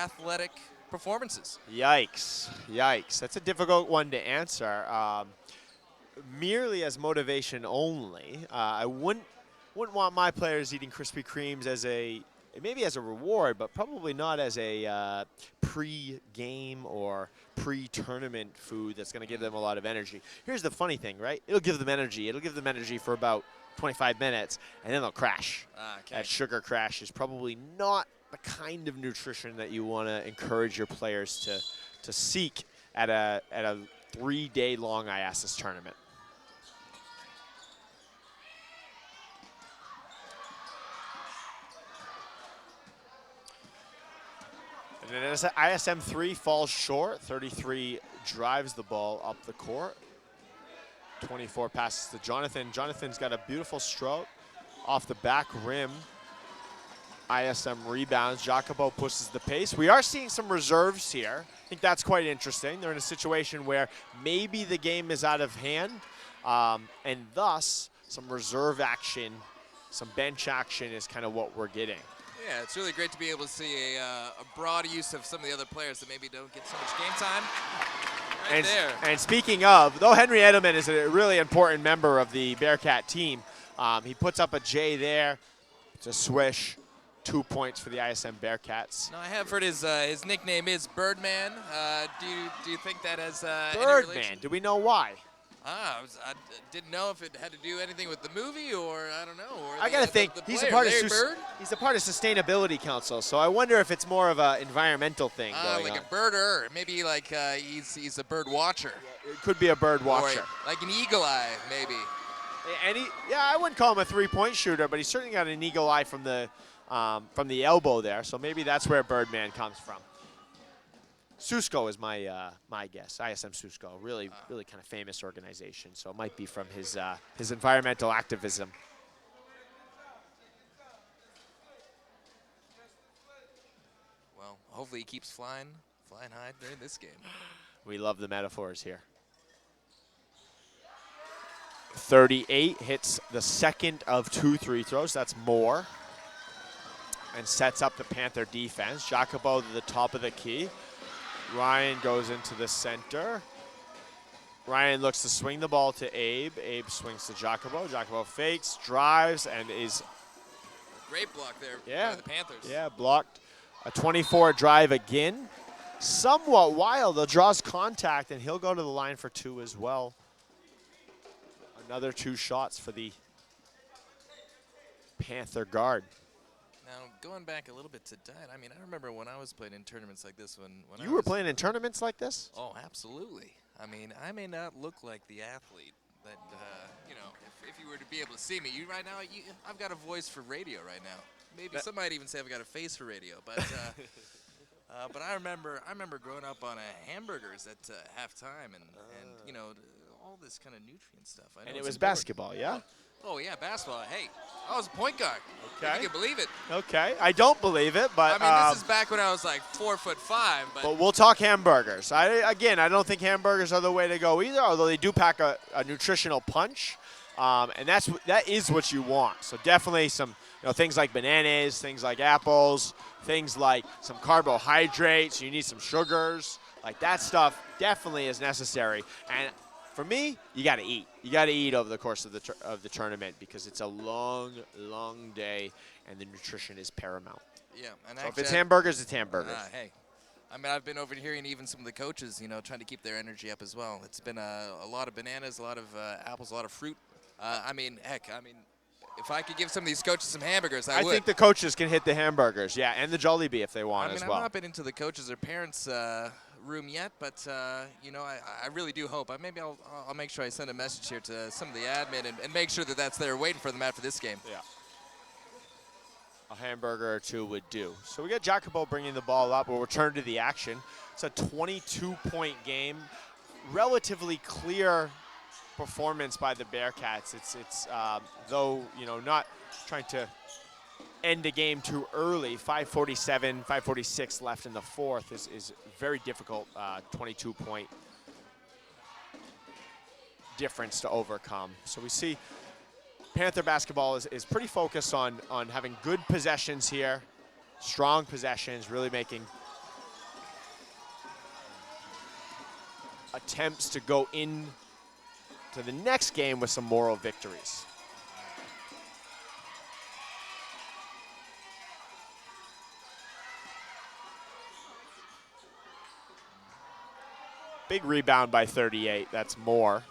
athletic performances? Yikes. Yikes. That's a difficult one to answer. Merely as motivation only, I wouldn't want my players eating Krispy Kremes as maybe as a reward, but probably not as a pre-game or pre-tournament food that's going to give them a lot of energy. Here's the funny thing, right? It'll give them energy. It'll give them energy for about 25 minutes, and then they'll crash. Okay. That sugar crash is probably not the kind of nutrition that you want to encourage your players to seek at a 3-day-long IASAS tournament. And as ISM 3 falls short, 33 drives the ball up the court. 24 passes to Jonathan. Jonathan's got a beautiful stroke off the back rim. ISM rebounds. Jacopo pushes the pace. We are seeing some reserves here. I think that's quite interesting. They're in a situation where maybe the game is out of hand, and thus some reserve action, some bench action is kind of what we're getting. Yeah, it's really great to be able to see a broad use of some of the other players that maybe don't get so much game time. Right there. And speaking of, though Henry Edelman is a really important member of the Bearcat team, he puts up a J there. It's a swish. 2 points for the ISM Bearcats. No, I have heard his nickname is Birdman. Do you think that has any Birdman, relation? do we know why? I didn't know if it had to do anything with the movie or I don't know. Or I gotta think he's a part of Sustainability Council, so I wonder if it's more of an environmental thing going like on. a birder, maybe like he's a bird watcher. It could be a bird watcher. Or like an eagle eye, maybe. And I wouldn't call him a three-point shooter, but he's certainly got an eagle eye from the elbow there, so maybe that's where Birdman comes from. Susco is my guess. ISM Susco, really kind of famous organization, so it might be from his environmental activism. Well, hopefully he keeps flying high during this game. We love the metaphors here. 38 hits the second of 2 free throws. That's more. And sets up the Panther defense. Jacopo to the top of the key. Ryan goes into the center. Ryan looks to swing the ball to Abe. Abe swings to Jacopo. Jacopo fakes, drives, and is... Great block there by the Panthers. Yeah, blocked. A 24 drive again. Somewhat wild, though, draws contact, and he'll go to the line for 2 as well. Another 2 shots for the Panther guard. Now, going back a little bit to that, I mean, I remember when I was playing in tournaments like this when you were playing in tournaments like this? Oh, absolutely. I mean, I may not look like the athlete that, you know, if you were to be able to see me, right now, I've got a voice for radio right now. Maybe some might even say I've got a face for radio, but but I remember growing up on hamburgers at halftime and you know, all this kind of nutrient stuff. I know and it was basketball, yeah? Oh, yeah, basketball. Hey, I was a point guard. Okay. If you can believe it. Okay. I don't believe it, but... I mean, this is back when I was like 4'5", but we'll talk hamburgers. Again, I don't think hamburgers are the way to go either, although they do pack a nutritional punch, and that is what you want. So definitely some things like bananas, things like apples, things like some carbohydrates. You need some sugars. Like that stuff definitely is necessary. And for me, you got to eat. You got to eat over the course of the tournament because it's a long, long day, and the nutrition is paramount. Yeah, and so if it's hamburgers, it's hamburgers. Hey, I mean, I've been overhearing even some of the coaches, trying to keep their energy up as well. It's been a lot of bananas, a lot of apples, a lot of fruit. I mean, heck, if I could give some of these coaches some hamburgers, I would. I think the coaches can hit the hamburgers, yeah, and the Jollibee if they want as well. I've not been into the coaches or parents' room yet, but I really do hope. Maybe I'll make sure I send a message here to some of the admin and make sure that that's there waiting for them after this game. Yeah. A hamburger or 2 would do. So we got Jacopo bringing the ball up. We'll return to the action. It's a 22-point game. Relatively clear performance by the Bearcats. It's though not trying to end a game too early. 5:47, 5:46 left in the fourth is very difficult. 22-point difference to overcome. So we see Panther basketball is pretty focused on having good possessions here, strong possessions, really making attempts to go in to the next game with some moral victories. Big rebound by 38. That's Moore.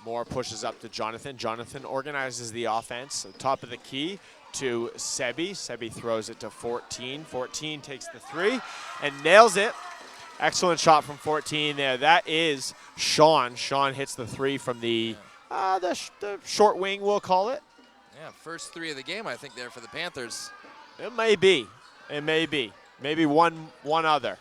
Moore pushes up to Jonathan. Jonathan organizes the offense. Top of the key to Sebi. Sebi throws it to 14. 14 takes the three and nails it. Excellent shot from 14 there. That is Sean. Sean hits the three from the short wing, we'll call it. Yeah, first three of the game, I think, there for the Panthers. It may be. It may be. Maybe one other,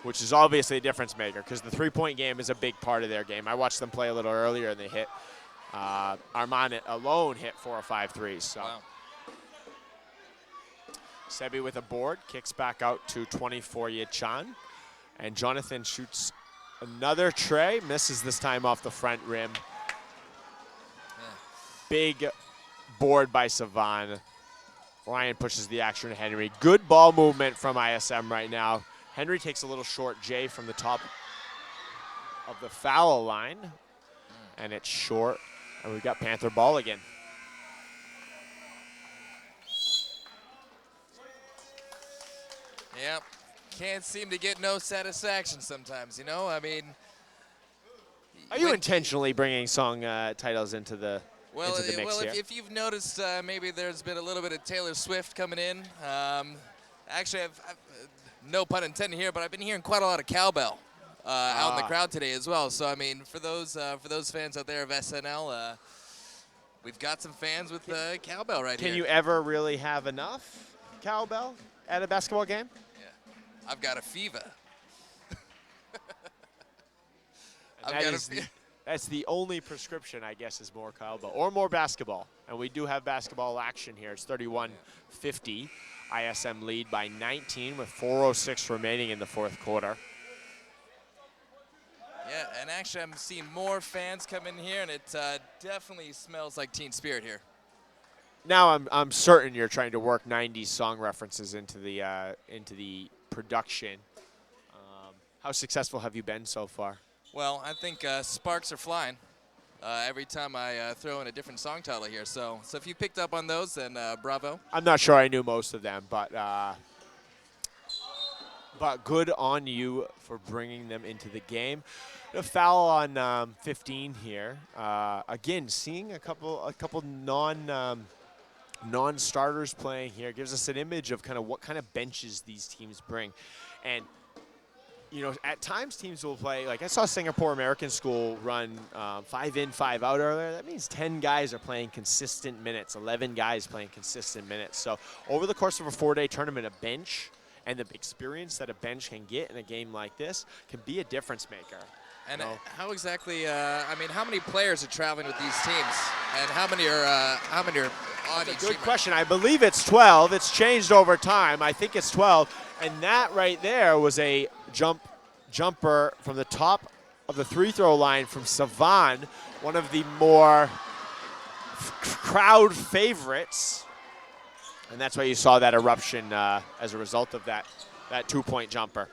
which is obviously a difference maker because the three-point game is a big part of their game. I watched them play a little earlier, and they hit. Armand alone hit 4 or 5 threes. So. Wow. Sebi with a board, kicks back out to 24 Yachan. And Jonathan shoots another tray, misses this time off the front rim. Yeah. Big board by Savan. Ryan pushes the action to Henry. Good ball movement from ISM right now. Henry takes a little short J from the top of the foul line. And it's short. And we've got Panther ball again. Yep. Can't seem to get no satisfaction sometimes, you know? I mean... Are you intentionally bringing song titles into the mix here? If you've noticed, maybe there's been a little bit of Taylor Swift coming in. Actually, I've no pun intended here, but I've been hearing quite a lot of cowbell out in the crowd today as well. So, I mean, for those fans out there of SNL, we've got some fans with cowbell right here. Can you ever really have enough cowbell at a basketball game? Yeah. I've got a fever. That's the only prescription, I guess, is more cowbell or more basketball. And we do have basketball action here. It's 31-50. ISM lead by 19 with 4:06 remaining in the fourth quarter. Yeah, and actually I'm seeing more fans come in here, and it definitely smells like teen spirit here. Now I'm certain you're trying to work 90s song references into the production. How successful have you been so far? Well, I think sparks are flying every time I throw in a different song title here. So if you picked up on those, then bravo. I'm not sure I knew most of them, but good on you for bringing them into the game. A foul on 15 here. Again, seeing a couple non-starters playing here gives us an image of kind of what kind of benches these teams bring. And you know, at times teams will play, like I saw Singapore American School run 5 in, 5 out earlier. That means 10 guys are playing consistent minutes, 11 guys playing consistent minutes. So over the course of a 4-day tournament, a bench and the experience that a bench can get in a game like this can be a difference maker. And how exactly, I mean, how many players are traveling with these teams? And how many are on each team? Good question. I believe it's 12. It's changed over time. I think it's 12. And that right there was a jumper from the top of the free-throw line from Savan, one of the more crowd favorites. And that's why you saw that eruption as a result of that two-point jumper.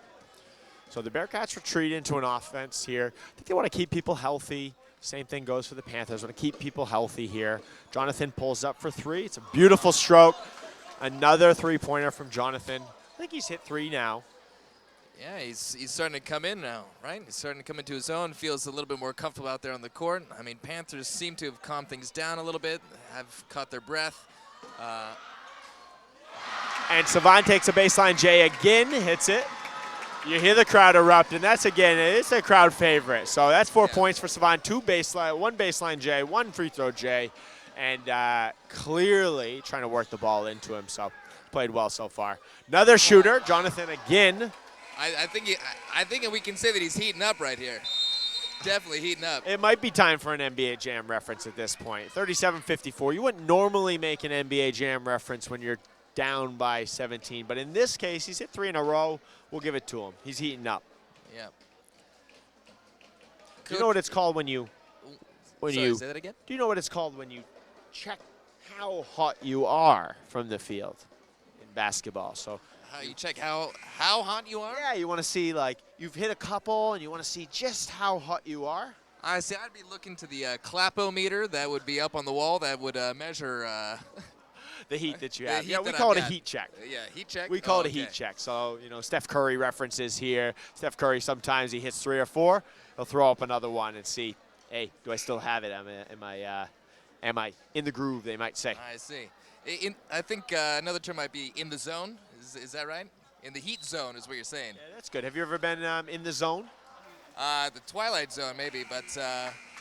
So the Bearcats retreat into an offense here. I think they want to keep people healthy. Same thing goes for the Panthers. Want to keep people healthy here. Jonathan pulls up for 3. It's a beautiful stroke. Another three-pointer from Jonathan. I think he's hit 3 now. Yeah, he's starting to come in now, right? He's starting to come into his own, feels a little bit more comfortable out there on the court. I mean, Panthers seem to have calmed things down a little bit, have caught their breath. And Savan takes a baseline J again, hits it. You hear the crowd erupt, and that's, again, it's a crowd favorite. So that's 4 points for Savan, 1 baseline J, 1 free throw J, and clearly trying to work the ball into him. So played well so far. Another shooter, Jonathan again. I think we can say that he's heating up right here. Definitely heating up. It might be time for an NBA Jam reference at this point. 37-54. You wouldn't normally make an NBA Jam reference when you're down by 17, but in this case, he's hit 3 in a row. We'll give it to him. He's heating up. Yeah. Do you know what it's called when you Sorry, say that again? Do you know what it's called when you check how hot you are from the field in basketball? So You check how hot you are? Yeah, you want to see, like, you've hit a couple and you want to see just how hot you are. I see. I'd be looking to the clapometer that would be up on the wall that would measure The heat that you the have. Yeah, heat we that call I've it a got. heat check. Yeah, heat check. We call Oh, it a okay. heat check. So, Steph Curry references here. Steph Curry, sometimes he hits 3 or 4. He'll throw up another one and see, hey, do I still have it? Am I in the groove, they might say. I see. I think another term might be in the zone. Is that right? In the heat zone is what you're saying. Yeah, that's good. Have you ever been in the zone? The twilight zone maybe, but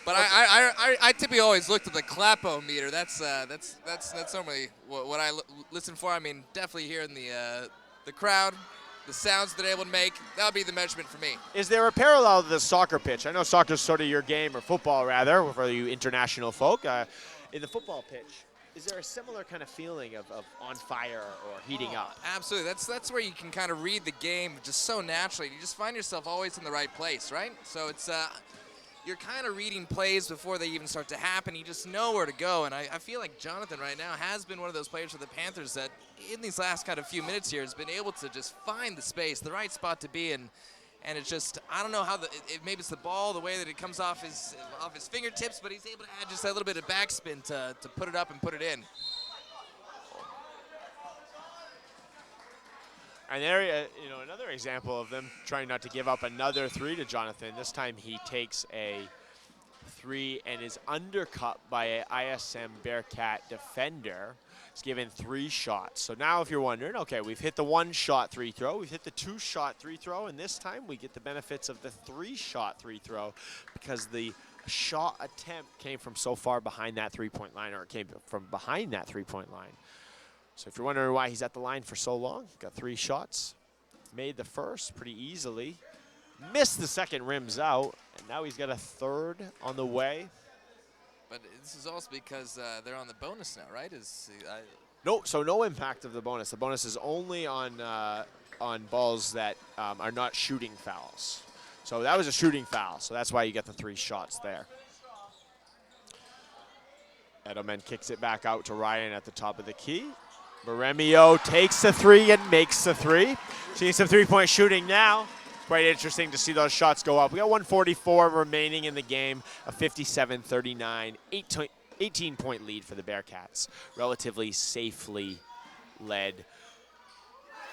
I typically always look to the clapometer. That's normally what I listen for. I mean, definitely hearing the crowd, the sounds that they're able to make. That'll be the measurement for me. Is there a parallel to the soccer pitch? I know soccer's sort of your game, or football rather, for you international folk. In the football pitch, is there a similar kind of feeling of on fire or heating up? Absolutely. That's where you can kind of read the game just so naturally. You just find yourself always in the right place, right? So it's you're kind of reading plays before they even start to happen. You just know where to go. And I feel like Jonathan right now has been one of those players for the Panthers that in these last kind of few minutes here has been able to just find the space, the right spot to be in. And it's just, I don't know how maybe it's the ball, the way that it comes off his fingertips, but he's able to add just a little bit of backspin to put it up and put it in. And there, another example of them trying not to give up another 3 to Jonathan. This time he takes a 3 and is undercut by an ISM Bearcat defender. He's given 3 shots. So now if you're wondering, okay, we've hit the 1-shot 3 throw, we've hit the 2-shot 3 throw, and this time we get the benefits of the 3-shot 3 throw because the shot attempt came from so far behind that 3-point line, or it came from behind that 3-point line. So if you're wondering why he's at the line for so long, got 3 shots, made the first pretty easily, missed the second, rims out, and now he's got a third on the way. But this is also because they're on the bonus now, right? No impact of the bonus. The bonus is only on balls that are not shooting fouls. So that was a shooting foul, so that's why you get the 3 shots there. Edelman kicks it back out to Ryan at the top of the key. Borremio takes the 3 and makes the 3. Seeing some 3-point shooting now. Quite interesting to see those shots go up. We got 1:44 remaining in the game, a 57-39, 18-point lead for the Bearcats. Relatively safely led.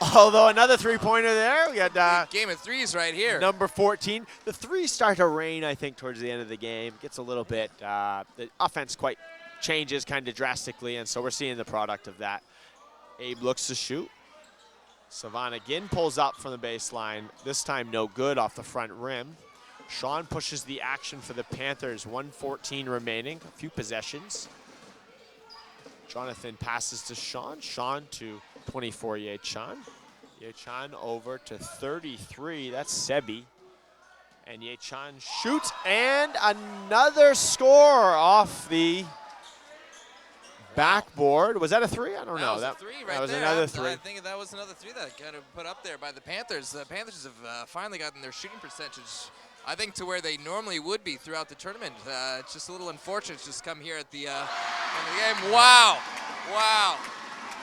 Although another 3-pointer there. We got game of threes right here. Number 14. The 3s start to rain, I think, towards the end of the game. Gets a little bit, the offense quite changes kind of drastically, and so we're seeing the product of that. Abe looks to shoot. Savant again pulls up from the baseline. This time no good off the front rim. Sean pushes the action for the Panthers. 1:14 remaining, a few possessions. Jonathan passes to Sean. Sean to 24 Ye-Chan. Ye-Chan over to 33. That's Sebi. And Ye-Chan shoots, and another score off the backboard. Was that a 3? I don't know. That was a 3 right there. That was another 3. I think that was another 3 that got put up there by the Panthers. The Panthers have finally gotten their shooting percentage, I think, to where they normally would be throughout the tournament. It's just a little unfortunate to just come here at the end of the game. Wow.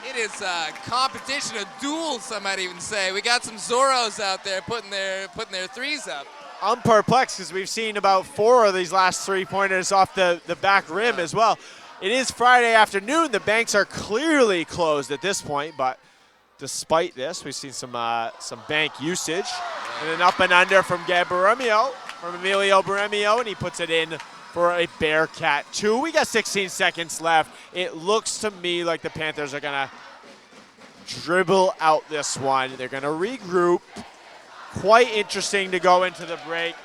It is a competition, a duel, some might even say. We got some Zorros out there putting their 3s up. I'm perplexed because we've seen about 4 of these last 3-pointers off the back rim as well. It is Friday afternoon. The banks are clearly closed at this point, but despite this, we've seen some bank usage. And an up and under from Emilio Borremio, and he puts it in for a Bearcat 2. We got 16 seconds left. It looks to me like the Panthers are going to dribble out this one. They're going to regroup. Quite interesting to go into the break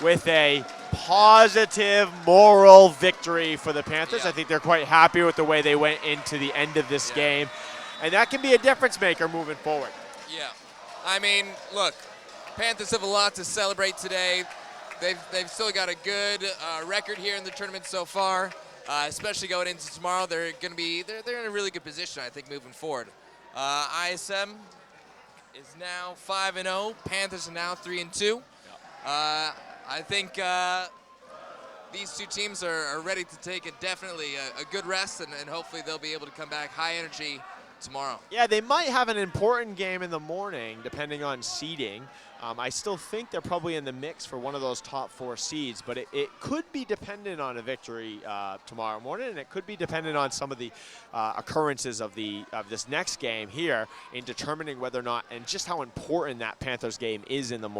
with a positive moral victory for the Panthers. Yeah. I think they're quite happy with the way they went into the end of this game. And that can be a difference maker moving forward. Yeah. I mean, look, Panthers have a lot to celebrate today. They've still got a good record here in the tournament so far, especially going into tomorrow. They're in a really good position, I think, moving forward. ISM is now 5-0. Panthers are now 3-2. I think these two teams are ready to take definitely a good rest, and hopefully they'll be able to come back high energy tomorrow. Yeah, they might have an important game in the morning, depending on seeding. I still think they're probably in the mix for one of those top 4 seeds, but it could be dependent on a victory tomorrow morning, and it could be dependent on some of the occurrences of this next game here in determining whether or not, and just how important that Panthers game is in the morning.